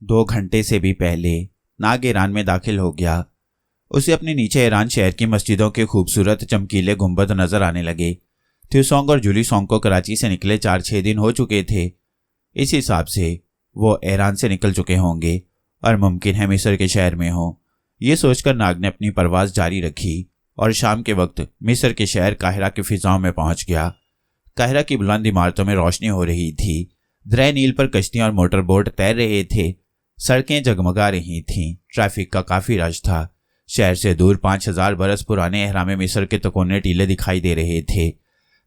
2 घंटे से भी पहले नाग ईरान में दाखिल हो गया। उसे अपने नीचे ईरान शहर की मस्जिदों के खूबसूरत चमकीले गुंबद नजर आने लगे। थ्यूसोंग और जुलीसोंग को कराची से निकले 4-6 दिन हो चुके थे। इस हिसाब से वो ईरान से निकल चुके होंगे और मुमकिन है मिस्र के शहर में हो। ये सोचकर नाग ने अपनी परवाज जारी रखी और शाम के वक्त मिस्र के शहर काहिरा की फिजाओं में पहुंच गया। काहिरा की बुलंद इमारतों में रोशनी हो रही थी। दरिया नील पर कश्तियां और मोटर बोट तैर रहे थे। सड़कें जगमगा रही थीं। ट्रैफिक का काफी रश था। शहर से दूर 5000 बरस पुराने एहरामे मिस्र के तकोने टीले दिखाई दे रहे थे।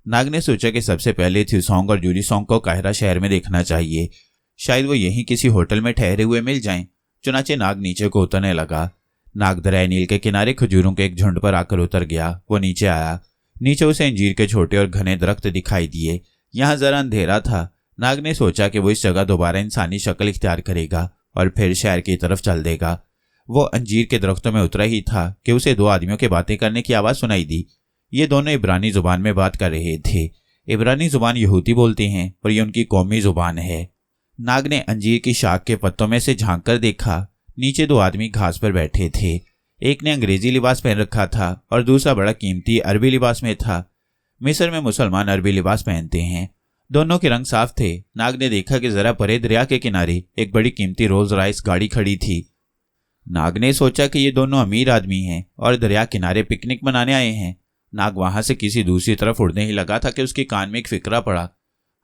नाग ने सोचा कि सबसे पहले थ्यूसोंग और जुलीसोंग को काहिरा शहर में देखना चाहिए। शायद वो यहीं किसी होटल में ठहरे हुए मिल जाएं। चुनाचे नाग नीचे को उतरने लगा। नाग दरिया नील के किनारे खजूरों के एक झुंड पर आकर उतर गया। वो नीचे आया। नीचे उसे अंजीर के छोटे और घने दरख्त दिखाई दिए। यहाँ जरा अंधेरा था। नाग ने सोचा कि वो इस जगह दोबारा इंसानी शक्ल इख्तियार करेगा और फिर शहर की तरफ चल देगा। वो अंजीर के दरख्तों में उतरा ही था कि उसे 2 आदमियों के बातें करने की आवाज़ सुनाई दी। ये दोनों इब्रानी जुबान में बात कर रहे थे। इब्रानी जुबान यहूदी बोलते हैं और ये उनकी कौमी जुबान है। नाग ने अंजीर की शाख के पत्तों में से झांक कर देखा। नीचे 2 आदमी घास पर बैठे थे। एक ने अंग्रेजी लिबास पहन रखा था और दूसरा बड़ा कीमती अरबी लिबास में था। मिस्र में मुसलमान अरबी लिबास पहनते हैं। दोनों के रंग साफ थे। नाग ने देखा कि जरा परे दरिया के किनारे एक बड़ी कीमती रोल्स रॉयस गाड़ी खड़ी थी। नाग ने सोचा कि ये दोनों अमीर आदमी हैं और दरिया किनारे पिकनिक मनाने आए हैं। नाग वहां से किसी दूसरी तरफ उड़ने ही लगा था कि उसके कान में एक फिक्रा पड़ा।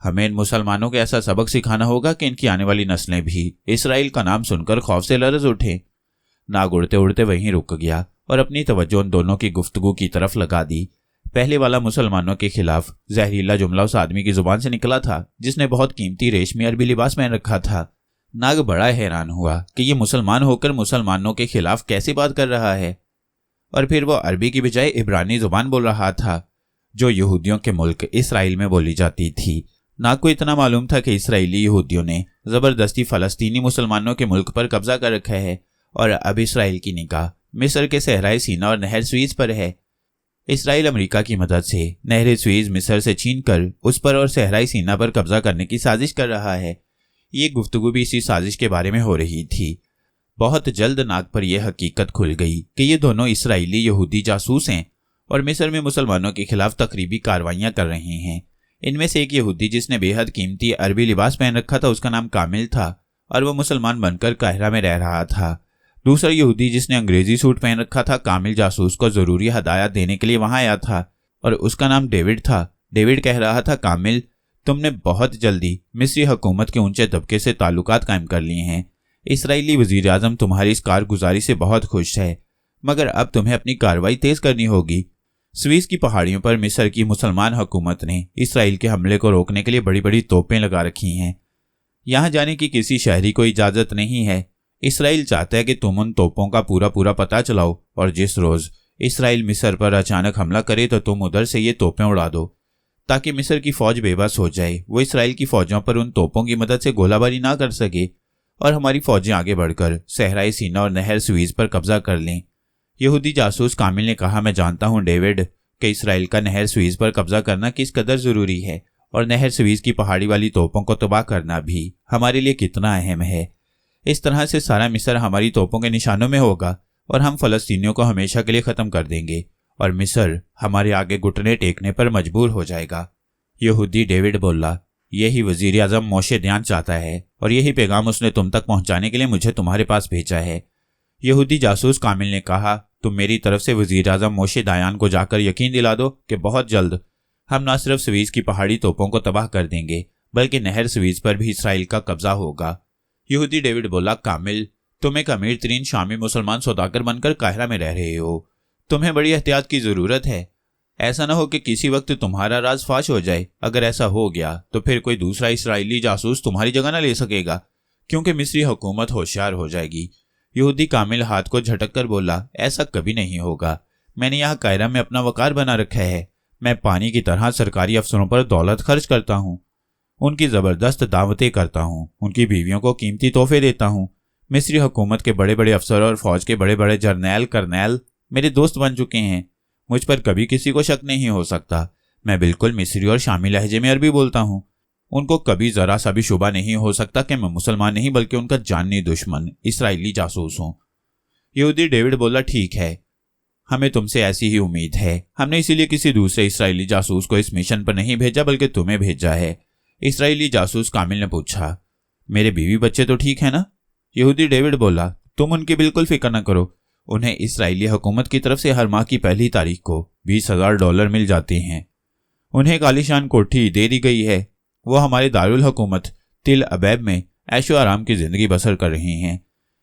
हमें इन मुसलमानों को ऐसा सबक सिखाना होगा कि इनकी आने वाली नस्लें भी इसराइल का नाम सुनकर खौफ से लरज उठे। नाग उड़ते उड़ते वहीं रुक गया और अपनी तवज्जो उन दोनों की गुफ्तगू की तरफ लगा दी। पहले वाला मुसलमानों के खिलाफ जहरीला जुमला उस आदमी की जुबान से निकला था जिसने बहुत कीमती रेशमी अरबी लिबास पहन रखा था। नाग बड़ा हैरान हुआ कि ये मुसलमान होकर मुसलमानों के खिलाफ कैसी बात कर रहा है। और फिर वो अरबी की बजाय इब्रानी जुबान बोल रहा था जो यहूदियों के मुल्क इसराइल में बोली जाती थी। नाग को इतना मालूम था कि इसराइली यहूदियों ने जबरदस्ती फलस्तीनी मुसलमानों के मुल्क पर कब्जा कर रखा है और अब इसराइल की निगाह मिस्र के सहराए सीना और नहर स्वीज पर है। इसराइल अमेरिका की मदद से नहर स्वीज मिस्र से छीनकर उस पर और सहराई सीना पर कब्जा करने की साजिश कर रहा है। ये गुफ्तगू भी इसी साजिश के बारे में हो रही थी। बहुत जल्द नाग पर यह हकीकत खुल गई कि ये दोनों इसराइली यहूदी जासूस हैं और मिस्र में मुसलमानों के खिलाफ तकरीबी कार्रवाइयां कर रहे हैं। इनमें से एक यहूदी जिसने बेहद कीमती अरबी लिबास पहन रखा था उसका नाम कामिल था और वह मुसलमान बनकर काहिरा में रह रहा था। दूसरा यहूदी जिसने अंग्रेजी सूट पहन रखा था कामिल जासूस को जरूरी हदायत देने के लिए वहां आया था और उसका नाम डेविड था। डेविड कह रहा था, कामिल, तुमने बहुत जल्दी मिस्री हुकूमत के ऊंचे तबके से ताल्लुकात कायम कर लिए हैं। इसराइली वजीर आजम तुम्हारी इस कारगुजारी से बहुत खुश है, मगर अब तुम्हें अपनी कार्रवाई तेज करनी होगी। स्वीज की पहाड़ियों पर मिस्र की मुसलमान हुकूमत ने इसराइल के हमले को रोकने के लिए बड़ी बड़ी तोपें लगा रखी हैं। यहां जाने की किसी शहरी को इजाजत नहीं है। इसराइल चाहता है कि तुम उन तोपों का पूरा पूरा पता चलाओ और जिस रोज इसराइल मिस्र पर अचानक हमला करे तो तुम उधर से ये तोपें उड़ा दो ताकि मिस्र की फौज बेबस हो जाए। वो इसराइल की फौजों पर उन तोपों की मदद से गोलाबारी ना कर सके और हमारी फौजें आगे बढ़कर सहराई सीना और नहर स्वीज पर कब्जा कर लें। यहूदी जासूस कामिल ने कहा, मैं जानता हूं डेविड कि इसराइल का नहर स्वीज पर कब्जा करना किस कदर जरूरी है और नहर स्वीज की पहाड़ी वाली तोपों को तबाह करना भी हमारे लिए कितना अहम है। इस तरह से सारा मिस्र हमारी तोपों के निशानों में होगा और हम फलस्तीनियों को हमेशा के लिए खत्म कर देंगे और मिस्र हमारे आगे घुटने टेकने पर मजबूर हो जाएगा। यहूदी डेविड बोला, यही वजीर आजम मोशे दयान चाहता है और यही पैगाम उसने तुम तक पहुंचाने के लिए मुझे तुम्हारे पास भेजा है। यहूदी जासूस कामिल ने कहा, तुम मेरी तरफ से वजीर आजम मोशे दयान को जाकर यकीन दिला दो कि बहुत जल्द हम न सिर्फ स्वीज की पहाड़ी तोपों को तबाह कर देंगे बल्कि नहर स्वीज पर भी इसराइल का कब्जा होगा। यहूदी डेविड बोला, कामिल, तुम एक अमीर तरीन शामी मुसलमान सौदागर बनकर काहिरा में रह रहे हो। तुम्हें बड़ी एहतियात की जरूरत है। ऐसा ना हो कि किसी वक्त तुम्हारा राज फाश हो जाए। अगर ऐसा हो गया तो फिर कोई दूसरा इसराइली जासूस तुम्हारी जगह ना ले सकेगा क्योंकि मिस्री हुकूमत होशियार हो जाएगी। यहूदी कामिल हाथ को झटक कर बोला, ऐसा कभी नहीं होगा। मैंने यहाँ कायरा में अपना वकार बना रखा है। मैं पानी की तरह सरकारी अफसरों पर दौलत खर्च करता हूँ, उनकी जबरदस्त दावतें करता हूँ, उनकी बीवियों को कीमती तोहफे देता हूँ। मिस्री हुकूमत के बड़े बड़े अफसर और फौज के बड़े बड़े जर्नैल करनैल मेरे दोस्त बन चुके हैं। मुझ पर कभी किसी को शक नहीं हो सकता। मैं बिल्कुल मिस्री और शामी लहजे में अरबी बोलता हूँ। उनको कभी जरा सा भी शुबा नहीं हो सकता कि मैं मुसलमान नहीं बल्कि उनका जाननी दुश्मन इसराइली जासूस हूं। यहूदी डेविड बोला, ठीक है, हमें तुमसे ऐसी ही उम्मीद है। हमने इसीलिए किसी दूसरे इसराइली जासूस को इस मिशन पर नहीं भेजा बल्कि तुम्हें भेजा है। इसराइली जासूस कामिल ने पूछा, मेरे बीवी बच्चे तो ठीक है ना? यहूदी डेविड बोला, तुम उनकी बिल्कुल फिक्र न करो। उन्हें इसराइली हुकूमत की तरफ से हर माह की पहली तारीख को $20,000 मिल जाते हैं। उन्हें एक आलीशान कोठी दे दी गई है। वो हमारे दारुल हुकूमत तिल अबैब में ऐशो आराम की जिंदगी बसर कर रहे हैं।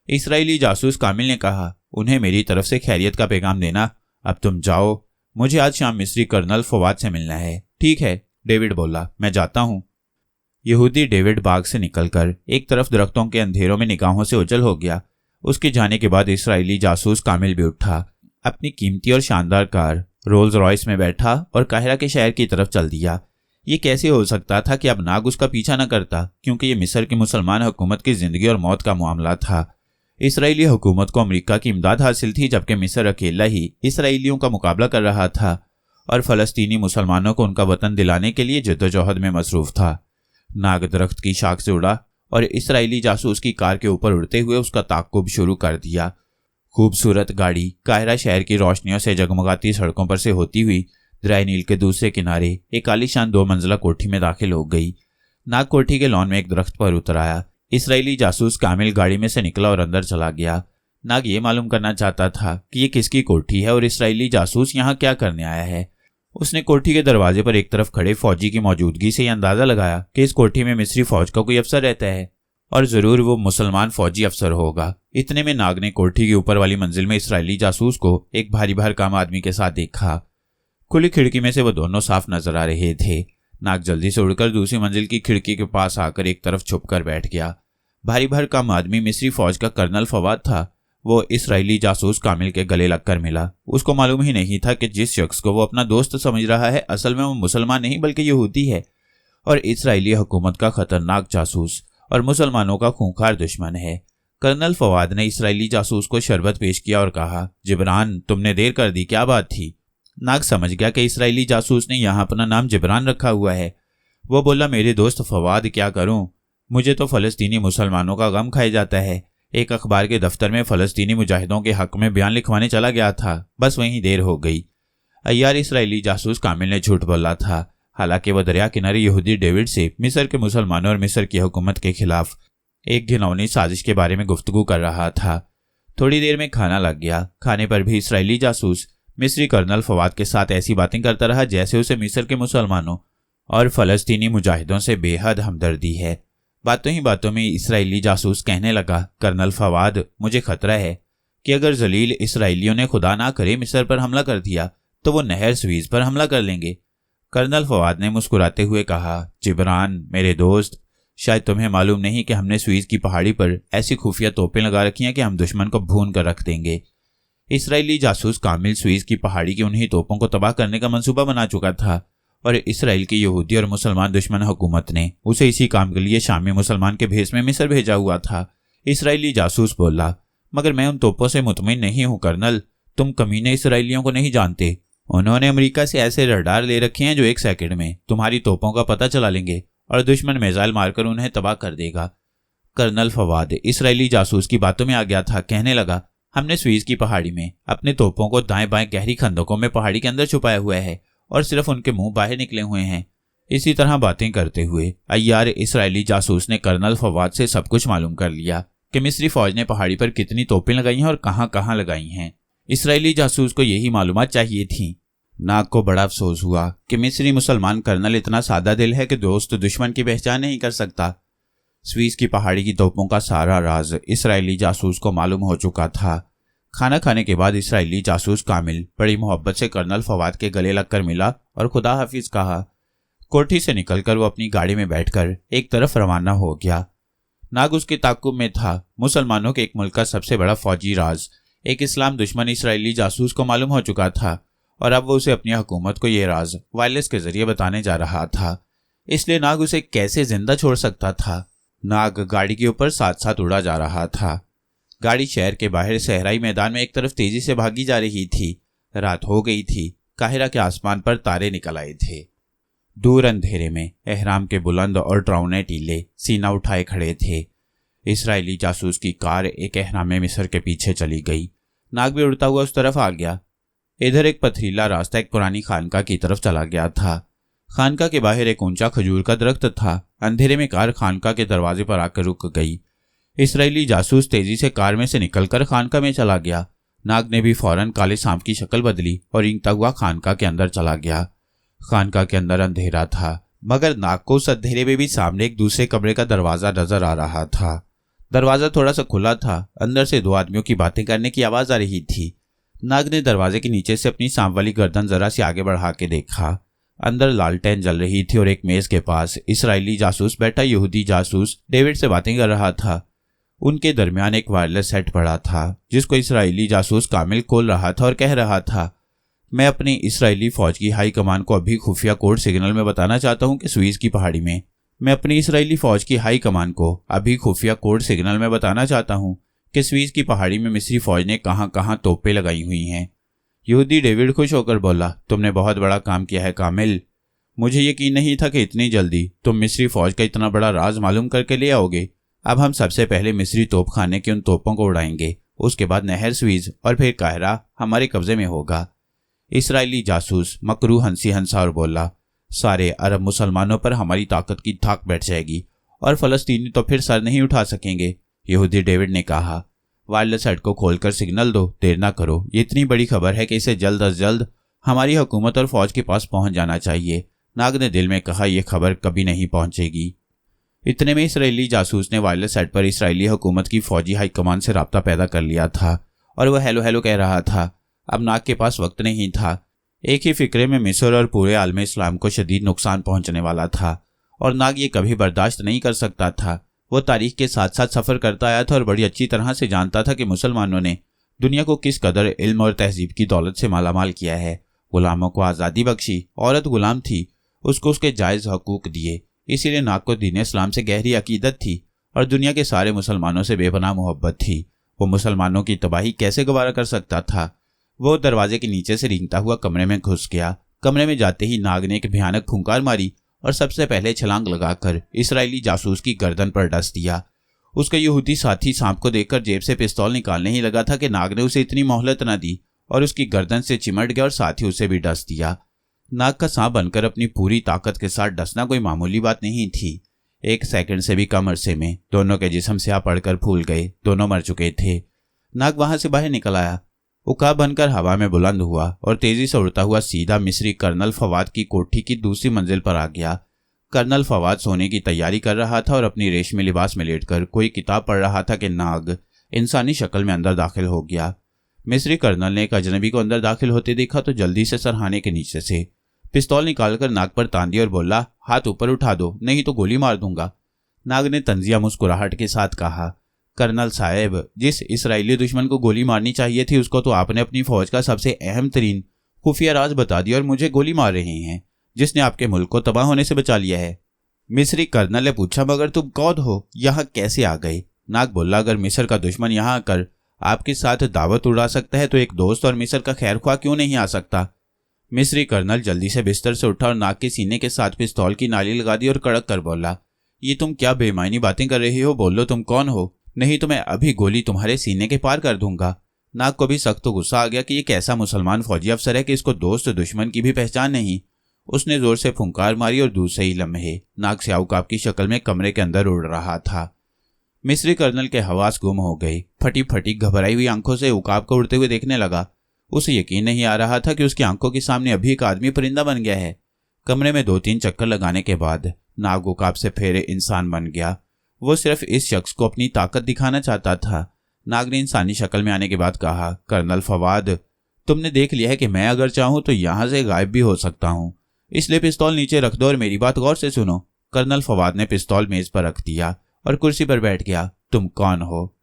इसराइली जासूस कामिल ने कहा, उन्हें मेरी तरफ से खैरियत का पैगाम देना। अब तुम जाओ, मुझे आज शाम मिस्री कर्नल फवाद से मिलना है। ठीक है, डेविड बोला, मैं जाता हूं। यहूदी डेविड बाग से निकलकर एक तरफ दरख्तों के अंधेरों में निगाहों से ओझल हो गया। उसके जाने के बाद इसराइली जासूस कामिल भी उठा, अपनी कीमती और शानदार कार रोल्स रॉयस में बैठा और काहिरा के शहर की तरफ चल दिया। ये कैसे हो सकता था कि अब नाग उसका पीछा न करता, क्योंकि ये मिस्र की मुसलमान हुकूमत की जिंदगी और मौत का मामला था। इसराइली हुकूमत को अमेरिका की इमदाद हासिल थी, जबकि मिस्र अकेला ही इसराइलियों का मुकाबला कर रहा था और फलस्तीनी मुसलमानों को उनका वतन दिलाने के लिए जद्दोजहद में मसरूफ था। नाग दरख्त की शाख से उड़ा और इसराइली जासूस की कार के ऊपर उड़ते हुए उसका ताक़ुब शुरू कर दिया। खूबसूरत गाड़ी काहिरा शहर की रोशनियों से जगमगाती सड़कों पर से होती हुई दरिया नील के दूसरे किनारे एक आलीशान 2 मंजिला कोठी में दाखिल हो गई। नाग कोठी के लॉन में एक दरख्त पर उतर आया। इसराइली जासूस कामिल गाड़ी में से निकला और अंदर चला गया। नाग ये मालूम करना चाहता था कि ये किसकी कोठी है और इसराइली जासूस यहाँ क्या करने आया है। उसने कोठी के दरवाजे पर एक तरफ खड़े फौजी की मौजूदगी से यह अंदाजा लगाया कि इस कोठी में मिस्री फौज का कोई अफसर रहता है और जरूर वो मुसलमान फौजी अफसर होगा। इतने में नाग ने कोठी के ऊपर वाली मंजिल में इसराइली जासूस को एक भारी भरकम आदमी के साथ देखा। खुली खिड़की में से वो दोनों साफ नजर आ रहे थे। नाग जल्दी से उड़कर दूसरी मंजिल की खिड़की के पास आकर एक तरफ छुपकर बैठ गया। भारी भरकम आदमी मिस्री फौज का कर्नल फवाद था। वो इसराइली जासूस कामिल के गले लगकर मिला। उसको मालूम ही नहीं था कि जिस शख्स को वो अपना दोस्त समझ रहा है असल में वो मुसलमान नहीं बल्कि यहूदी है और इसराइली हुकूमत का खतरनाक जासूस और मुसलमानों का खूंखार दुश्मन है। कर्नल फवाद ने इसराइली जासूस को शरबत पेश किया और कहा, जिब्रान, तुमने देर कर दी, क्या बात थी? नाग समझ गया कि इसराइली जासूस ने यहाँ अपना नाम जिब्रान रखा हुआ है। वो बोला, मेरे दोस्त फवाद, क्या करूं? मुझे तो फलस्तीनी मुसलमानों का गम खाया जाता है। एक अखबार के दफ्तर में फलस्तीनी मुजाहिदों के हक में बयान लिखवाने चला गया था, बस वहीं देर हो गई। अय्यार इसराइली जासूस कामिल ने झूठ बोला था। हालांकि वह दरिया किनारे यहूदी डेविड से मिस्र के मुसलमानों और मिस्र की हुकूमत के खिलाफ एक घिनौनी साजिश के बारे में गुफ्तगू कर रहा था। थोड़ी देर में खाना लग गया। खाने पर भी इसराइली जासूस मिस्री कर्नल फवाद के साथ ऐसी बातें करता रहा जैसे उसे मिस्र के मुसलमानों और फलस्तीनी मुजाहिदों से बेहद हमदर्दी है। बातों ही बातों में इसराइली जासूस कहने लगा, कर्नल फवाद, मुझे खतरा है कि अगर जलील इसराइलियों ने खुदा ना करे मिस्र पर हमला कर दिया तो वो नहर स्वीज पर हमला कर लेंगे। कर्नल फवाद ने मुस्कुराते हुए कहा, जिब्रान, मेरे दोस्त, शायद तुम्हें मालूम नहीं कि हमने स्वीज की पहाड़ी पर ऐसी खुफिया तोपें लगा रखी हैं कि हम दुश्मन को भून कर रख देंगे। इसराइली जासूस कामिल स्वीज की पहाड़ी की उन्हीं तोपों को तबाह करने का मंसूबा बना चुका था और इसराइल की यहूदी और मुसलमान दुश्मन हुकूमत ने उसे इसी काम के लिए शामी मुसलमान के भेस में मिस्र भेजा हुआ था। इसराइली जासूस बोला, मगर मैं उन तोपों से मुतमिन नहीं हूं कर्नल। तुम कमीने इसराइलियों को नहीं जानते। उन्होंने अमेरिका से ऐसे रडार ले रखे हैं जो 1 सेकंड में तुम्हारी तोपों का पता चला लेंगे और दुश्मन मिसाइल मारकर उन्हें तबाह कर देगा। कर्नल फवाद इसराइली जासूस की बातों में आ गया था। कहने लगा, हमने स्वीज की पहाड़ी में अपने तोपों को दाएं बाएं गहरी खंदकों में पहाड़ी के अंदर छुपाया हुआ है और सिर्फ उनके मुंह बाहर निकले हुए हैं। इसी तरह बातें करते हुए अय्यार इसराइली जासूस ने कर्नल फवाद से सब कुछ मालूम कर लिया कि मिस्री फौज ने पहाड़ी पर कितनी तोपें लगाई हैं और कहां कहां लगाई हैं। इसराइली जासूस को यही मालूमात चाहिए थी। नाग को बड़ा अफसोस हुआ कि मिस्री मुसलमान कर्नल इतना सादा दिल है कि दोस्त दुश्मन की पहचान नहीं कर सकता। स्वीज की पहाड़ी की तोपों का सारा राज इसराइली जासूस को मालूम हो चुका था। खाना खाने के बाद इसराइली जासूस कामिल बड़ी मोहब्बत से कर्नल फवाद के गले लगकर मिला और खुदा हाफिज कहा। कोठी से निकलकर वो अपनी गाड़ी में बैठकर एक तरफ रवाना हो गया। नाग उसके ताक़ुब में था। मुसलमानों के एक मुल्क का सबसे बड़ा फौजी राज एक इस्लाम दुश्मन इसराइली जासूस को मालूम हो चुका था और अब वो उसे अपनी हुकूमत को यह राज वायरलेस के जरिए बताने जा रहा था। इसलिए नाग उसे कैसे जिंदा छोड़ सकता था। नाग गाड़ी के ऊपर साथ साथ उड़ा जा रहा था। गाड़ी शहर के बाहर सहराई मैदान में एक तरफ तेजी से भागी जा रही थी। रात हो गई थी। काहिरा के आसमान पर तारे निकल आए थे। दूर अंधेरे में एहराम के बुलंद और ड्राउने टीले सीना उठाए खड़े थे। इसराइली जासूस की कार एक एहरामे मिस्र के पीछे चली गई। नाग भी उड़ता हुआ उस तरफ आ गया। इधर एक पथरीला रास्ता एक पुरानी खानका की तरफ चला गया था। खानका के बाहर एक ऊंचा खजूर का दरख्त था। अंधेरे में कार खानका के दरवाजे पर आकर रुक गई। इसराइली जासूस तेजी से कार में से निकलकर खानका में चला गया। नाग ने भी फौरन काले सांप की शक्ल बदली और रेंगता हुआ खानका के अंदर चला गया। खानका के अंदर अंधेरा था, मगर नाग को उस अंधेरे में भी सामने एक दूसरे कमरे का दरवाजा नजर आ रहा था। दरवाजा थोड़ा सा खुला था। अंदर से दो आदमियों की बातें करने की आवाज आ रही थी। नाग ने दरवाजे के नीचे से अपनी सांप वाली गर्दन जरा सी आगे बढ़ा के देखा। अंदर लालटेन जल रही थी और एक मेज के पास इसराइली जासूस बैठा यहूदी जासूस डेविड से बातें कर रहा था। उनके दरमियान एक वायरलेस सेट पड़ा था जिसको इसराइली जासूस कामिल खोल रहा था और कह रहा था, मैं अपनी इसराइली फौज की हाई कमान को अभी खुफिया कोड सिग्नल में बताना चाहता हूं कि स्वीज की पहाड़ी में मैं अपनी इसराइली फौज की हाई कमान को अभी खुफिया कोड सिग्नल में बताना चाहता हूं कि स्वीज की पहाड़ी में मिस्री फौज ने कहां कहां तोपें लगाई हुई हैं। यहूदी डेविड खुश होकर बोला, तुमने बहुत बड़ा काम किया है कामिल। मुझे यकीन नहीं था कि इतनी जल्दी तुम मिस्री फौज का इतना बड़ा राज मालूम करके ले आओगे। अब हम सबसे पहले मिस्री तोपखाने की उन तोपों को उड़ाएंगे, उसके बाद नहर स्वीज और फिर काहिरा हमारे कब्जे में होगा। इसराइली जासूस मकरू हंसी हंसा और बोला, सारे अरब मुसलमानों पर हमारी ताकत की धाक बैठ जाएगी और फलस्तीनी तो फिर सर नहीं उठा सकेंगे। यहूदी डेविड ने कहा, वायरलेस सेट को खोलकर सिग्नल दो, देर ना करो। ये इतनी बड़ी खबर है कि इसे जल्द अज जल्द हमारी हुकूमत और फौज के पास पहुंच जाना चाहिए। नाग ने दिल में कहा, यह खबर कभी नहीं पहुंचेगी। इतने में इसराइली जासूस ने वायरलेस सेट पर इसराइली हुकूमत की फौजी हाईकमान से राब्ता पैदा कर लिया था और वह हेलो हेलो कह रहा था। अब नाग के पास वक्त नहीं था। एक ही फिक्रे में मिस्र और पूरे आलम इस्लाम को शदीद नुकसान पहुंचने वाला था और नाग ये कभी बर्दाश्त नहीं कर सकता था। वो तारीख के साथ साथ सफ़र करता आया था और बड़ी अच्छी तरह से जानता था कि मुसलमानों ने दुनिया को किस कदर इल्म और तहजीब की दौलत से मालामाल किया है। गुलामों को आज़ादी बख्शी, औरत गुलाम थी, उसको उसके जायज़ हकूक दिए। इसीलिए नाग को दीन इस्लाम से गहरी अकीदत थी और दुनिया के सारे मुसलमानों से बेपनाह मोहब्बत थी। वो मुसलमानों की तबाही कैसे गवारा कर सकता था। वो दरवाजे के नीचे से रेंगता हुआ कमरे में घुस गया। कमरे में जाते ही नाग ने एक भयानक फुंकार मारी और सबसे पहले छलांग लगाकर इसराइली जासूस की गर्दन पर डस दिया। उसका यहूदी साथी सांप को देखकर जेब से पिस्तौल निकालने ही लगा था कि नाग ने उसे इतनी मोहलत न दी और उसकी गर्दन से चिमट गया और साथ ही उसे भी डस दिया। नाग का सांप बनकर अपनी पूरी ताकत के साथ डसना कोई मामूली बात नहीं थी। 1 सेकंड से भी कम अरसे में दोनों के जिस्म स्याह पड़कर फूल गए। दोनों मर चुके थे। नाग वहां से बाहर निकल आया, उकाब बनकर हवा में बुलंद हुआ और तेजी से उड़ता हुआ सीधा मिस्री कर्नल फवाद की कोठी की दूसरी मंजिल पर आ गया। कर्नल फवाद सोने की तैयारी कर रहा था और अपनी रेशमी लिबास में लेटकर कोई किताब पढ़ रहा था कि नाग इंसानी शक्ल में अंदर दाखिल हो गया। मिस्री कर्नल ने एक अजनबी को अंदर दाखिल होते देखा तो जल्दी से सरहाने के नीचे से पिस्तौल निकालकर नाग पर तान दिया और बोला, हाथ ऊपर उठा दो, नहीं तो गोली मार दूंगा। नाग ने तंजिया मुस्कुराहट के साथ कहा, कर्नल साहब, जिस इसराइली दुश्मन को गोली मारनी चाहिए थी उसको तो आपने अपनी फौज का सबसे अहम तरीन खुफिया राज बता दिया और मुझे गोली मार रहे हैं, जिसने आपके मुल्क को तबाह होने से बचा लिया है। मिस्री कर्नल ने पूछा, मगर तुम कौन हो, यहाँ कैसे आ गए? नाग बोला, अगर मिस्र का दुश्मन यहाँ आकर आपके साथ दावत उड़ा सकता है तो एक दोस्त और मिस्र का खैरख्वाह क्यों नहीं आ सकता? मिस्री कर्नल जल्दी से बिस्तर से उठा और नाग के सीने के साथ पिस्तौल की नाली लगा दी और कड़क कर बोला, ये तुम क्या बेमानी बातें कर रही हो? बोलो तुम कौन हो, नहीं तो मैं अभी गोली तुम्हारे सीने के पार कर दूंगा। नाग को भी सख्त गुस्सा आ गया कि ये कैसा मुसलमान फौजी अफसर है कि इसको दोस्त दुश्मन की भी पहचान नहीं। उसने जोर से फुंकार मारी और दूसरे ही लम्हे नाग स्याउकाब की शक्ल में कमरे के अंदर उड़ रहा था। मिस्री कर्नल के हवास गुम हो गई। फटी फटी घबराई हुई आंखों से उकाब को उड़ते हुए देखने लगा। उसे यकीन नहीं आ रहा था कि उसकी आंखों के सामने अभी एक आदमी परिंदा बन गया है। कमरे में 2-3 चक्कर लगाने के बाद नाग उकाब से फिर इंसान बन गया। वो सिर्फ इस शख्स को अपनी ताकत दिखाना चाहता था। नाग ने इंसानी शक्ल में आने के बाद कहा, कर्नल फवाद, तुमने देख लिया है कि मैं अगर चाहूं तो यहां से गायब भी हो सकता हूं, इसलिए पिस्तौल नीचे रख दो और मेरी बात गौर से सुनो। कर्नल फवाद ने पिस्तौल मेज पर रख दिया और कुर्सी पर बैठ गया। तुम कौन हो?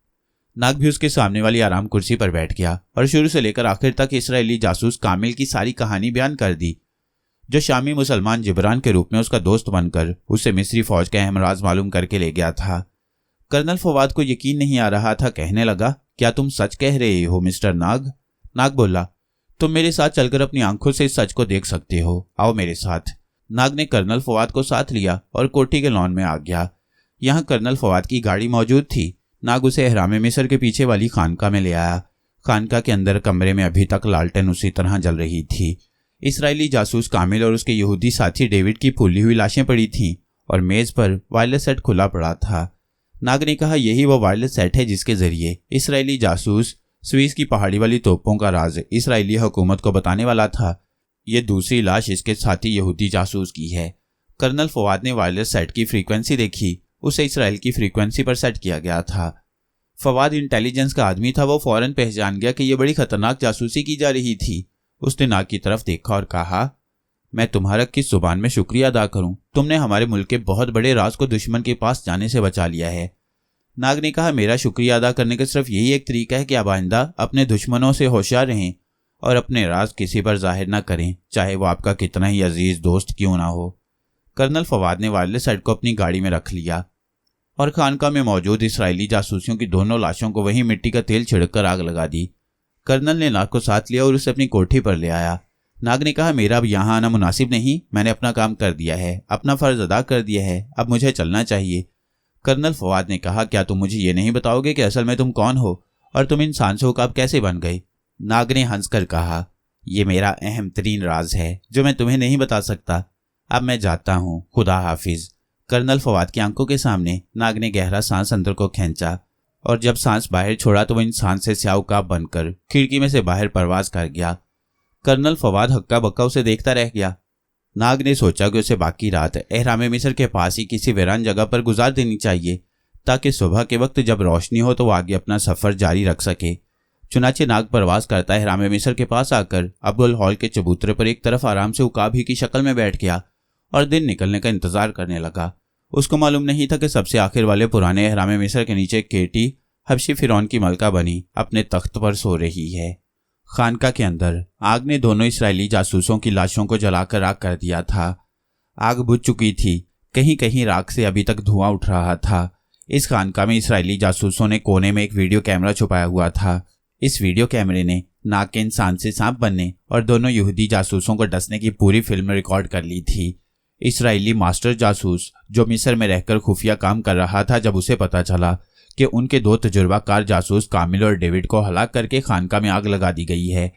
नाग भी उसके सामने वाली आराम कुर्सी पर बैठ गया और शुरू से लेकर आखिर तक इसराइली जासूस कामिल की सारी कहानी बयान कर दी, जो शामी मुसलमान जिब्रान के रूप में उसका दोस्त बनकर उसे मिस्री फौज का अहम राज मालूम करके ले गया था। कर्नल फवाद को यकीन नहीं आ रहा था। कहने लगा, क्या तुम सच कह रहे हो मिस्टर नाग? नाग बोला, तुम मेरे साथ चलकर अपनी आंखों से इस सच को देख सकते हो, आओ मेरे साथ। नाग ने कर्नल फवाद को साथ लिया और कोठी के लॉन में आ गया। यहाँ कर्नल फवाद की गाड़ी मौजूद थी। नाग उसे एहराम मिस्र के पीछे वाली खानका में ले आया। खानका के अंदर कमरे में अभी तक लालटेन उसी तरह जल रही थी। इसराइली जासूस कामिल और उसके यहूदी साथी डेविड की फूली हुई लाशें पड़ी थीं और मेज पर वायरलेस सेट खुला पड़ा था। नाग ने कहा, यही वो वायरलेस सेट है जिसके जरिए इसराइली जासूस स्विस की पहाड़ी वाली तोपों का राज इसराइली हुकूमत को बताने वाला था। ये दूसरी लाश इसके साथी यहूदी जासूस की है। कर्नल फवाद ने वायरलेस सेट की फ्रीक्वेंसी देखी। उसे इसराइल की फ्रीक्वेंसी पर सेट किया गया था। फवाद इंटेलिजेंस का आदमी था। वो फौरन पहचान गया कि यह बड़ी खतरनाक जासूसी की जा रही थी। उसने नाग की तरफ देखा और कहा, मैं तुम्हारा किस जुबान में शुक्रिया अदा करूं? तुमने हमारे मुल्क के बहुत बड़े राज को दुश्मन के पास जाने से बचा लिया है। नाग ने कहा, मेरा शुक्रिया अदा करने का सिर्फ यही एक तरीका है कि आप आइंदा अपने दुश्मनों से होशियार रहें और अपने राज किसी पर जाहिर न करें, चाहे वो आपका कितना ही अजीज दोस्त क्यों ना हो। कर्नल फवाद ने वायरलेस सेट को अपनी गाड़ी में रख लिया और खानका में मौजूद इसराइली जासूसियों की दोनों लाशों को वहीं मिट्टी का तेल छिड़ककर आग लगा दी। कर्नल ने नाग को साथ लिया और उसे अपनी कोठी पर ले आया। नाग ने कहा, मेरा अब यहाँ आना मुनासिब नहीं। मैंने अपना काम कर दिया है, अपना फर्ज अदा कर दिया है, अब मुझे चलना चाहिए। कर्नल फवाद ने कहा, क्या तुम मुझे ये नहीं बताओगे कि असल में तुम कौन हो और तुम इंसान से होकर कैसे बन गए? नाग ने हंसकर कहा, यह मेरा अहम तरीन राज है जो मैं तुम्हें नहीं बता सकता। अब मैं जाता हूँ, खुदा हाफिज। कर्नल फवाद की आंखों के सामने नाग ने गहरा सांस अंदर को खींचा और जब सांस बाहर छोड़ा तो वह इंसान से स्याउकाब बनकर खिड़की में से बाहर परवाज कर गया। कर्नल फवाद हक्का बक्का उसे देखता रह गया। नाग ने सोचा कि उसे बाकी रात एहराम मिस्र के पास ही किसी वीरान जगह पर गुजार देनी चाहिए ताकि सुबह के वक्त जब रोशनी हो तो वो आगे अपना सफर जारी रख सके। चुनाचे नाग परवाज करता एहराम मिस्र के पास आकर अब्दुल हॉल के चबूतरे पर एक तरफ आराम से उकाब ही की शक्ल में बैठ गया और दिन निकलने का इंतजार करने लगा। उसको मालूम नहीं था कि सबसे आखिर वाले पुराने एहराम मिस्र के नीचे केटी हबशी फिरौन की मलका बनी अपने तख्त पर सो रही है। खानका के अंदर आग ने दोनों इसराइली जासूसों की लाशों को जलाकर राख कर दिया था। आग बुझ चुकी थी, कहीं कहीं राख से अभी तक धुआं उठ रहा था। इस खानका में इसराइली जासूसों ने कोने में एक वीडियो कैमरा छुपाया हुआ था। इस वीडियो कैमरे ने नाग के इंसान से सांप बनने और दोनों यहूदी जासूसों को डसने की पूरी फिल्म रिकॉर्ड कर ली थी। इसराइली मास्टर जासूस जो मिस्र में रहकर खुफिया काम कर रहा था, जब उसे पता चला कि उनके दो तजुर्बाकार जासूस कामिल और डेविड को हलाक करके खानका में आग लगा दी गई है,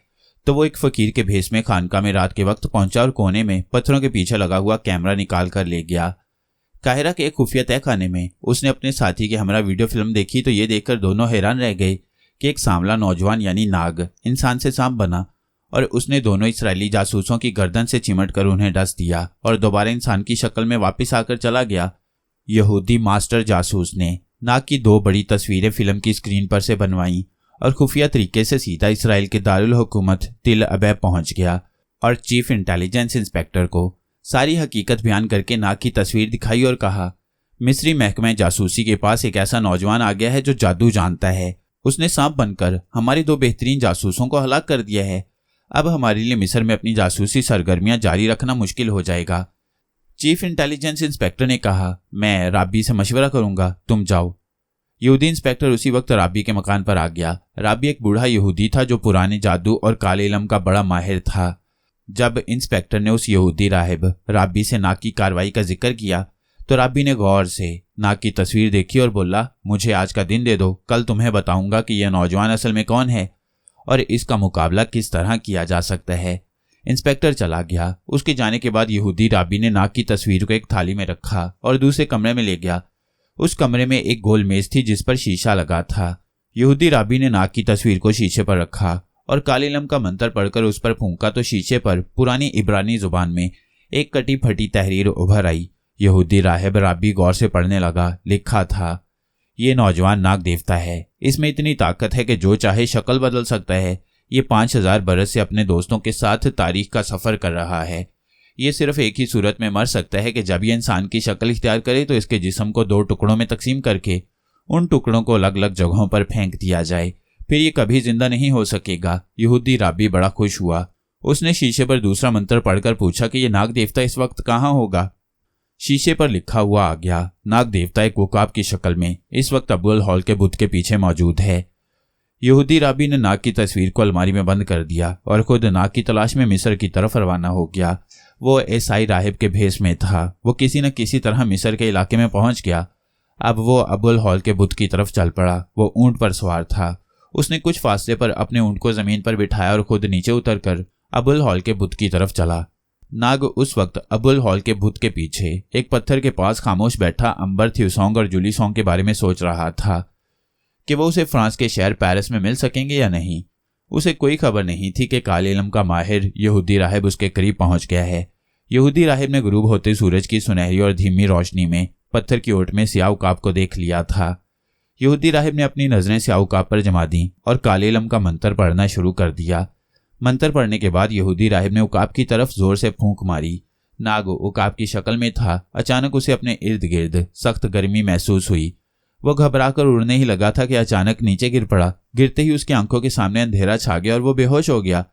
तो वो एक फकीर के भेष में खानका में रात के वक्त पहुंचा और कोने में पत्थरों के पीछे लगा हुआ कैमरा निकाल कर ले गया। काहिरा के एक खुफिया तहखाने में उसने अपने साथी के हमरा वीडियो फिल्म देखी तो ये देखकर दोनों हैरान रह गए कि एक सांवला नौजवान यानी नाग इंसान से सांप बना और उसने दोनों इसराइली जासूसों की गर्दन से चिमट कर उन्हें डस दिया और दोबारा इंसान की शक्ल में वापस आकर चला गया। यहूदी मास्टर जासूस ने नाग की दो बड़ी तस्वीरें फिल्म की स्क्रीन पर से बनवाई और खुफिया तरीके से सीधा इसराइल के दारुल हुकूमत तिल अबैब पहुंच गया और चीफ इंटेलिजेंस इंस्पेक्टर को सारी हकीकत बयान करके नाग की तस्वीर दिखाई और कहा, मिस्री महकमे जासूसी के पास एक ऐसा नौजवान आ गया है जो जादू जानता है। उसने सांप बनकर हमारी दो बेहतरीन जासूसों को हलाक कर दिया है। अब हमारे लिए मिस्र में अपनी जासूसी सरगर्मियां जारी रखना मुश्किल हो जाएगा। चीफ इंटेलिजेंस इंस्पेक्टर ने कहा, मैं राबी से मशवरा करूंगा, तुम जाओ। यहूदी इंस्पेक्टर उसी वक्त राबी के मकान पर आ गया। राबी एक बूढ़ा यहूदी था जो पुराने जादू और काले इल्म का बड़ा माहिर था। जब इंस्पेक्टर ने उस यहूदी राहिब राबी से नाग की कार्रवाई का जिक्र किया तो राबी ने गौर से नाग की तस्वीर देखी और बोला, मुझे आज का दिन दे दो, कल तुम्हें बताऊंगा कि यह नौजवान असल में कौन है और इसका मुकाबला किस तरह किया जा सकता है। इंस्पेक्टर चला गया। उसके जाने के बाद यहूदी राबी ने नाग की तस्वीर को एक थाली में रखा और दूसरे कमरे में ले गया। उस कमरे में एक गोल मेज थी जिस पर शीशा लगा था। यहूदी राबी ने नाग की तस्वीर को शीशे पर रखा और काले इल्म का मंत्र पढ़कर उस पर फूंका तो शीशे पर पुरानी इब्रानी जुबान में एक कटी फटी तहरीर उभर आई। यहूदी राहिब राबी गौर से पढ़ने लगा। लिखा था, ये नौजवान नाग देवता है, इसमें इतनी ताकत है कि जो चाहे शक्ल बदल सकता है। ये 5000 बरस से अपने दोस्तों के साथ तारीख का सफर कर रहा है। ये सिर्फ एक ही सूरत में मर सकता है कि जब ये इंसान की शक्ल इख्तियार करे तो इसके जिस्म को 2 टुकड़ों में तकसीम करके उन टुकड़ों को अलग अलग जगहों पर फेंक दिया जाए, फिर ये कभी जिंदा नहीं हो सकेगा। यहूदी राबी बड़ा खुश हुआ। उसने शीशे पर दूसरा मंत्र पढ़कर पूछा कि ये नाग देवता इस वक्त कहाँ होगा। शीशे पर लिखा हुआ आ गया, नाग देवता एक वकाब की शक्ल में इस वक्त अब्दुल हॉल के बुत के पीछे मौजूद है। यहूदी राबी ने नाग की तस्वीर को अलमारी में बंद कर दिया और खुद नाग की तलाश में मिस्र की तरफ रवाना हो गया। वो ईसाई राहिब के भेष में था। वो किसी न किसी तरह मिस्र के इलाके में पहुंच गया। अब वो अबुल हॉल के बुत की तरफ चल पड़ा। वो ऊंट पर सवार था। उसने कुछ फासले पर अपने ऊंट को जमीन पर बिठाया और खुद नीचे उतरकर अबुल हॉल के बुत की तरफ चला। नाग उस वक्त अबुल हॉल के बुत के पीछे एक पत्थर के पास खामोश बैठा अंबर थ्यूसोंग और जूली सोंग के बारे में सोच रहा था कि वो उसे फ्रांस के शहर पेरिस में मिल सकेंगे या नहीं। उसे कोई खबर नहीं थी कि काले इल्म का माहिर यहूदी राहिब उसके करीब पहुंच गया है। यहूदी राहिब ने गुरूब होते सूरज की सुनहरी और धीमी रोशनी में पत्थर की ओट में स्याह उकाब को देख लिया था। यहूदी राहिब ने अपनी नजरें स्याह उकाब पर जमा दी और काले इल्म का मंत्र पढ़ना शुरू कर दिया। मंत्र पढ़ने के बाद यहूदी राहिब ने उकाब की तरफ जोर से फूंक मारी। नाग उकाब की शक्ल में था। अचानक उसे अपने इर्द गिर्द सख्त गर्मी महसूस हुई। वो घबराकर उड़ने ही लगा था कि अचानक नीचे गिर पड़ा। गिरते ही उसकी आंखों के सामने अंधेरा छा गया और वो बेहोश हो गया।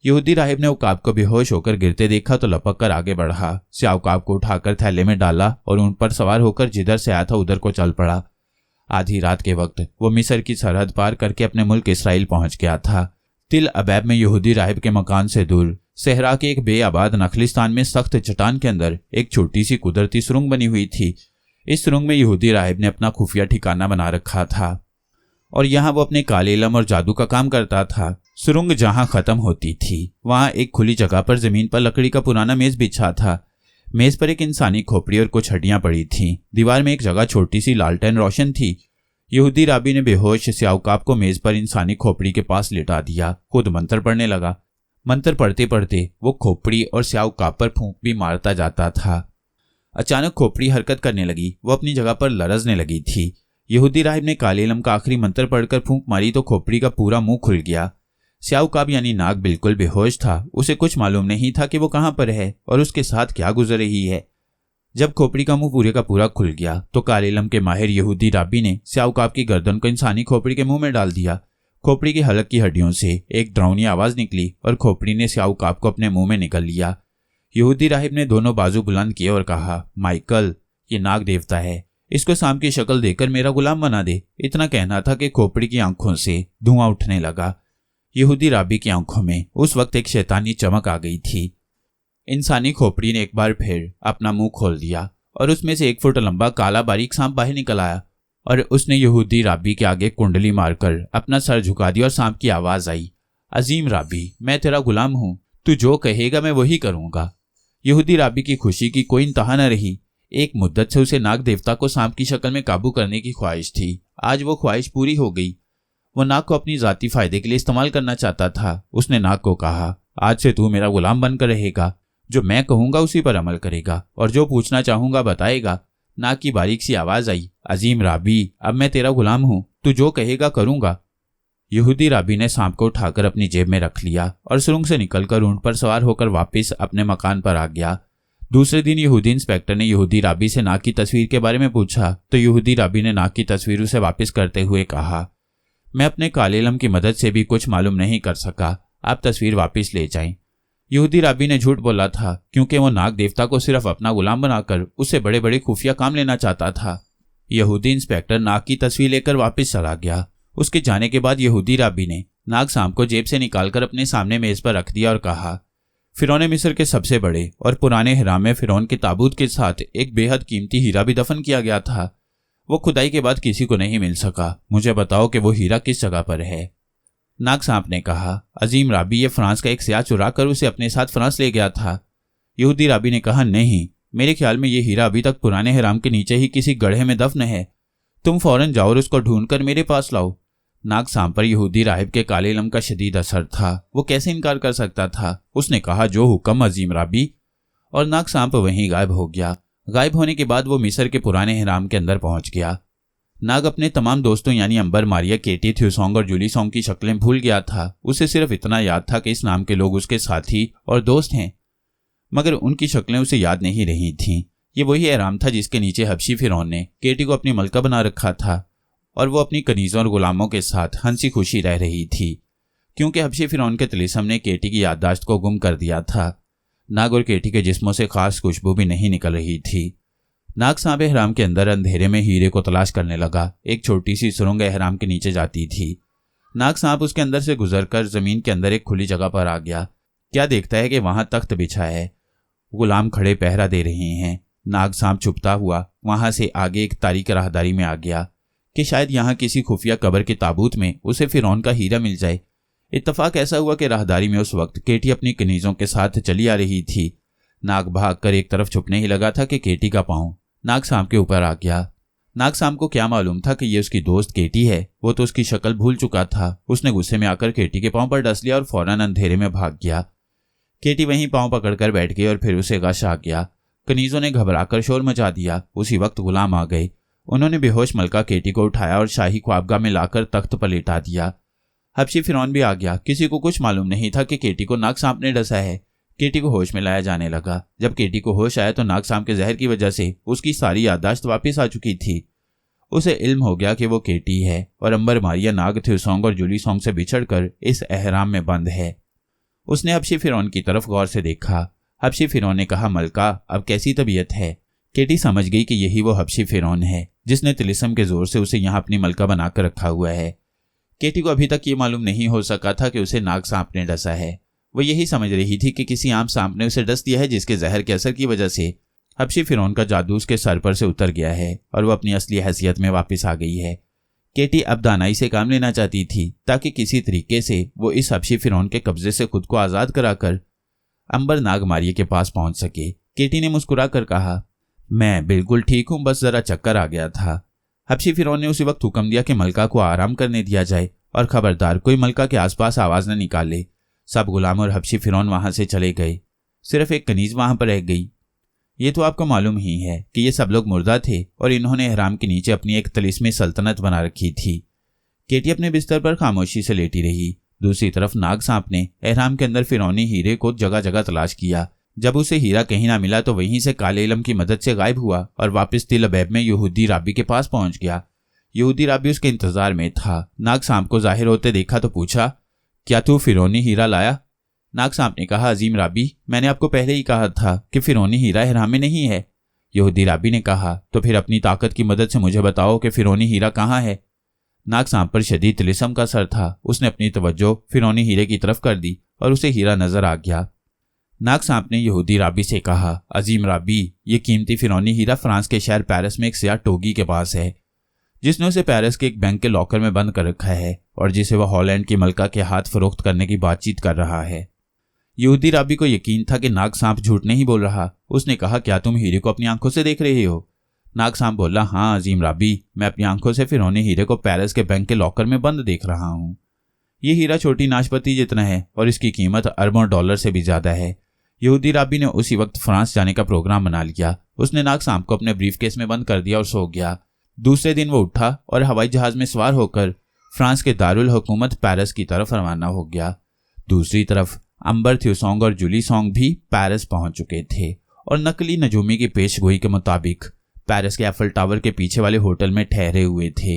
यहूदी राहिब ने उकाब को बेहोश होकर गिरते देखा तो लपक कर आगे बढ़ा। स्याह उकाब को उठाकर थैले में डाला और उन पर सवार होकर जिधर से आया था उधर को चल पड़ा। आधी रात के वक्त वो मिस्र की सरहद पार करके अपने मुल्क इसराइल पहुंच गया था। तिल अबैब में यहूदी राहिब के मकान से दूर सहरा के एक बेआबाद नखलिस्तान में सख्त चट्टान के अंदर एक छोटी सी कुदरती सुरंग बनी हुई थी। इस सुरंग में यहूदी राहिब ने अपना खुफिया ठिकाना बना रखा था और यहाँ वो अपने काले इल्म और जादू का काम करता था। सुरंग जहाँ खत्म होती थी वहाँ एक खुली जगह पर जमीन पर लकड़ी का पुराना मेज बिछा था। मेज पर एक इंसानी खोपड़ी और कुछ हड्डियां पड़ी थीं। दीवार में एक जगह छोटी सी लालटेन रोशन थी। यहूदी राबी ने बेहोश स्याह उकाब को मेज पर इंसानी खोपड़ी के पास लिटा दिया। खुद मंत्र पढ़ने लगा। मंत्र पढ़ते पढ़ते वो खोपड़ी और स्याह उकाब पर फूंक भी मारता जाता था। अचानक खोपड़ी हरकत करने लगी। वो अपनी जगह पर लरजने लगी थी। यहूदी राहिब ने काले इल्म का आखिरी मंत्र पढ़कर फूंक मारी तो खोपड़ी का पूरा मुंह खुल गया। स्याह उकाब यानी नाग बिल्कुल बेहोश था। उसे कुछ मालूम नहीं था कि वो कहाँ पर है और उसके साथ क्या गुजर रही है। जब खोपड़ी का मुंह पूरे का पूरा खुल गया तो काले इल्म के माहिर यहूदी राबी ने स्याह उकाब की गर्दन को इंसानी खोपड़ी के मुंह में डाल दिया। खोपड़ी की हलक की हड्डियों से एक डरावनी आवाज निकली और खोपड़ी ने स्याह उकाब को अपने मुंह में निकल लिया। यहूदी राहिब ने दोनों बाजू बुलंद किए और कहा, माइकल, ये नाग देवता है। इसको सांप की शक्ल देकर मेरा गुलाम बना दे। इतना कहना था कि खोपड़ी की आंखों से धुआं उठने लगा। यहूदी राबी की आंखों में उस वक्त एक शैतानी चमक आ गई थी। इंसानी खोपड़ी ने एक बार फिर अपना मुंह खोल दिया और उसमें से 1 फुट लंबा काला बारीक सांप बाहर निकल आया और उसने यहूदी राबी के आगे कुंडली मारकर अपना सर झुका दिया और सांप की आवाज आई, अजीम राबी, मैं तेरा गुलाम हूं। तू जो कहेगा मैं वही करूंगा। यहूदी राबी की खुशी की कोई इंतहा न रही। एक मुद्दत से उसे नाग देवता को सांप की शक्ल में काबू करने की ख्वाहिश थी। आज वो ख्वाहिश पूरी हो गई। वो नाग को अपनी जाती फायदे के लिए इस्तेमाल करना चाहता था। उसने नाग को कहा, आज से तू मेरा गुलाम बनकर रहेगा। जो मैं कहूंगा उसी पर अमल करेगा और जो पूछना चाहूंगा बताएगा। नाग की बारीक सी आवाज आई, अजीम राबी, अब मैं तेरा गुलाम हूं। तू जो कहेगा करूंगा। यहूदी राबी ने सांप को उठाकर अपनी जेब में रख लिया और सुरंग से निकलकर ऊंट पर सवार होकर वापस अपने मकान पर आ गया। दूसरे दिन यहूदी इंस्पेक्टर ने यहूदी राबी से नाग की तस्वीर के बारे में पूछा तो यहूदी राबी ने नाग की तस्वीर उसे वापस करते हुए कहा, मैं अपने काले इल्म की मदद से भी कुछ मालूम नहीं कर सका। आप तस्वीर वापस ले जाएं। यहूदी राबी ने झूठ बोला था क्योंकि वो नाग देवता को सिर्फ अपना गुलाम बनाकर उससे बड़े बड़े खुफिया काम लेना चाहता था। यहूदी इंस्पेक्टर नाग की तस्वीर लेकर वापस चला गया। उसके जाने के बाद यहूदी राबी ने नाग सांप को जेब से निकालकर अपने सामने मेज पर रख दिया और कहा, फिरौन मिस्र के सबसे बड़े और पुराने हिराम में फिरौन के ताबूत के साथ एक बेहद कीमती हीरा भी दफन किया गया था। वो खुदाई के बाद किसी को नहीं मिल सका। मुझे बताओ कि वो हीरा किस जगह पर है। नाग सांप ने कहा, अजीम राबी, ये फ्रांस का एक स्याह चुरा कर उसे अपने साथ फ्रांस ले गया था। यहूदी राबी ने कहा, नहीं, मेरे ख्याल में ये हीरा अभी तक पुराने हिराम के नीचे ही किसी गड्ढे में दफन है। तुम फौरन जाओ और उसको ढूंढकर मेरे पास लाओ। नाग सांप पर यहूदी राहिब के काले इल्म का शदीद असर था। वो कैसे इनकार कर सकता था। उसने कहा, जो हुक्म अजीम राबी, और नाग सांप वहीं गायब हो गया। गायब होने के बाद वो मिस्र के पुराने हिराम के अंदर पहुंच गया। नाग अपने तमाम दोस्तों यानी अंबर, मारिया, केटी, थ्यूसोंग और जूली सोंग की शक्लें भूल गया था। उसे सिर्फ इतना याद था कि इस नाम के लोग उसके साथी और दोस्त हैं, मगर उनकी शक्लें उसे याद नहीं रही थीं। ये वही एहराम था जिसके नीचे हबशी फिरौन ने केटी को अपनी मलका बना रखा था और वो अपनी कनीजों और गुलामों के साथ हंसी खुशी रह रही थी क्योंकि हबशी फिरौन के तिलिस्म ने केटी की याददाश्त को गुम कर दिया था। नाग और केटी के जिस्मों से खास खुशबू भी नहीं निकल रही थी। नाग सांप एहराम के अंदर अंधेरे में हीरे को तलाश करने लगा। एक छोटी सी सुरंग एहराम के नीचे जाती थी। नाग सांप उसके अंदर से गुजरकर जमीन के अंदर एक खुली जगह पर आ गया। क्या देखता है कि वहां तख्त बिछा है। गुलाम खड़े पहरा दे रहे हैं। नाग सांप छुपता हुआ वहां से आगे एक तारीक राहदारी में आ गया कि शायद यहाँ किसी खुफिया कब्र के ताबूत में उसे फिरौन का हीरा मिल जाए। इत्तफाक ऐसा हुआ कि राहदारी में उस वक्त केटी अपनी कनीजों के साथ चली आ रही थी। नाग भागकर एक तरफ छुपने ही लगा था कि केटी का पांव नाग सांप के ऊपर आ गया। नाग सांप को क्या मालूम था कि ये उसकी दोस्त केटी है। वो तो उसकी शक्ल भूल चुका था। उसने गुस्से में आकर केटी के पांव पर डस लिया और फौरन अंधेरे में भाग गया। केटी वहीं पांव पकड़कर बैठ गई और फिर उसे गश आ गया। कनीजों ने घबराकर शोर मचा दिया। उसी वक्त गुलाम आ गए। उन्होंने बेहोश मलका केटी को उठाया और शाही ख्वाबगाह में लाकर तख्त पर लेटा दिया। हबशी फिरौन भी आ गया। किसी को कुछ मालूम नहीं था कि केटी को नाग सांप ने डसा है। केटी को होश में लाया जाने लगा। जब केटी को होश आया तो नाग सांप के जहर की वजह से उसकी सारी याददाश्त वापस आ चुकी थी। उसे इल्म हो गया कि वो केटी है और अंबर मारिया नाग थ्यूसोंग और जूली सोंग से बिछड़कर इस एहराम में बंद है। उसने हबशी फिरौन की तरफ गौर से देखा। हबशी फिरौन ने कहा, मलका अब कैसी तबीयत है? केटी समझ गई कि यही वो हबशी फिरौन है जिसने तिलिस्म के जोर से उसे यहाँ अपनी मलका बनाकर रखा हुआ है। केटी को अभी तक ये मालूम नहीं हो सका था कि उसे नाग सांप ने डसा है। वो यही समझ रही थी कि किसी आम सांप ने उसे डस दिया है जिसके जहर के असर की वजह से हबशी फिरौन का जादू उसके सर पर से उतर गया है और वो अपनी असली हैसियत में वापस आ गई है। केटी अब दानाई से काम लेना चाहती थी ताकि किसी तरीके से वो इस हबशी फिरौन के कब्जे से खुद को आज़ाद कराकर अंबर नाग मारिया के पास पहुंच सके। केटी ने मुस्कुरा कर कहा, मैं बिल्कुल ठीक हूं, बस जरा चक्कर आ गया था। हबशी फिरौन ने उसी वक्त हुक्म दिया कि मलका को आराम करने दिया जाए और खबरदार कोई मलका के आसपास आवाज न निकाले। सब गुलाम और हबशी फिरौन वहां से चले गए। सिर्फ एक कनीज वहां पर रह गई। ये तो आपको मालूम ही है कि ये सब लोग मुर्दा थे और इन्होंने एहराम के नीचे अपनी एक तिलिस्मी सल्तनत बना रखी थी। केटी अपने बिस्तर पर खामोशी से लेटी रही। दूसरी तरफ नाग सांप ने एहराम के अंदर फिरौनी हीरे को जगह जगह तलाश किया। जब उसे हीरा कहीं ना मिला तो वहीं से काले इलम की मदद से गायब हुआ और वापस तिल अबैब में यहूदी राबी के पास पहुंच गया। यहूदी राबी उसके इंतजार में था। नाग सांप को जाहिर होते देखा तो पूछा, क्या तू फिरौनी हीरा लाया? नाग सांप ने कहा, अजीम राबी, मैंने आपको पहले ही कहा था कि फिरौनी हीरा एहराम में नहीं है। यहूदी राबी ने कहा, तो फिर अपनी ताकत की मदद से मुझे बताओ कि फिरौनी हीरा कहाँ है। नाग सांप पर शदीद तिलिस्म का असर था। उसने अपनी तवज्जो फिरौनी हीरे की तरफ कर दी और उसे हीरा नजर आ गया। नाग सांप ने यहूदी राबी से कहा, अजीम राबी, ये कीमती फिरौनी हीरा फ्रांस के शहर पेरिस में एक सियाह टोगी के पास है जिसने उसे पेरिस के एक बैंक के लॉकर में बंद कर रखा है और जिसे वह हॉलैंड की मलका के हाथ फरोख्त करने की बातचीत कर रहा है। यहूदी राबी को यकीन था कि नाग सांप झूठ नहीं बोल रहा। उसने कहा, क्या तुम हीरे को अपनी आंखों से देख रहे हो? नाग सांप बोला, हाँ अजीम राबी, मैं अपनी आंखों से फिरौनी हीरे को पेरिस के बैंक के लॉकर में बंद देख रहा हूँ। ये हीरा छोटी नाशपती जितना है और इसकी कीमत अरबों डॉलर से भी ज्यादा है। यहूदी राबी ने उसी वक्त फ्रांस जाने का प्रोग्राम बना लिया। उसने नाग सांप को अपने ब्रीफकेस में बंद कर दिया और सो गया। दूसरे दिन वो उठा और हवाई जहाज में सवार होकर फ्रांस के दारुल हुकूमत पेरिस की तरफ रवाना हो गया। दूसरी तरफ अंबर थ्यूसोंग और जूली सोंग भी पेरिस पहुंच चुके थे और नकली नजूमी की पेशगोई के मुताबिक पेरिस के एफल टावर के पीछे वाले होटल में ठहरे हुए थे।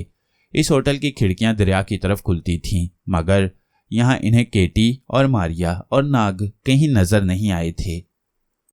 इस होटल की खिड़कियां दरिया की तरफ खुलती थीं, मगर यहाँ इन्हें केटी और मारिया और नाग कहीं नजर नहीं आए थे।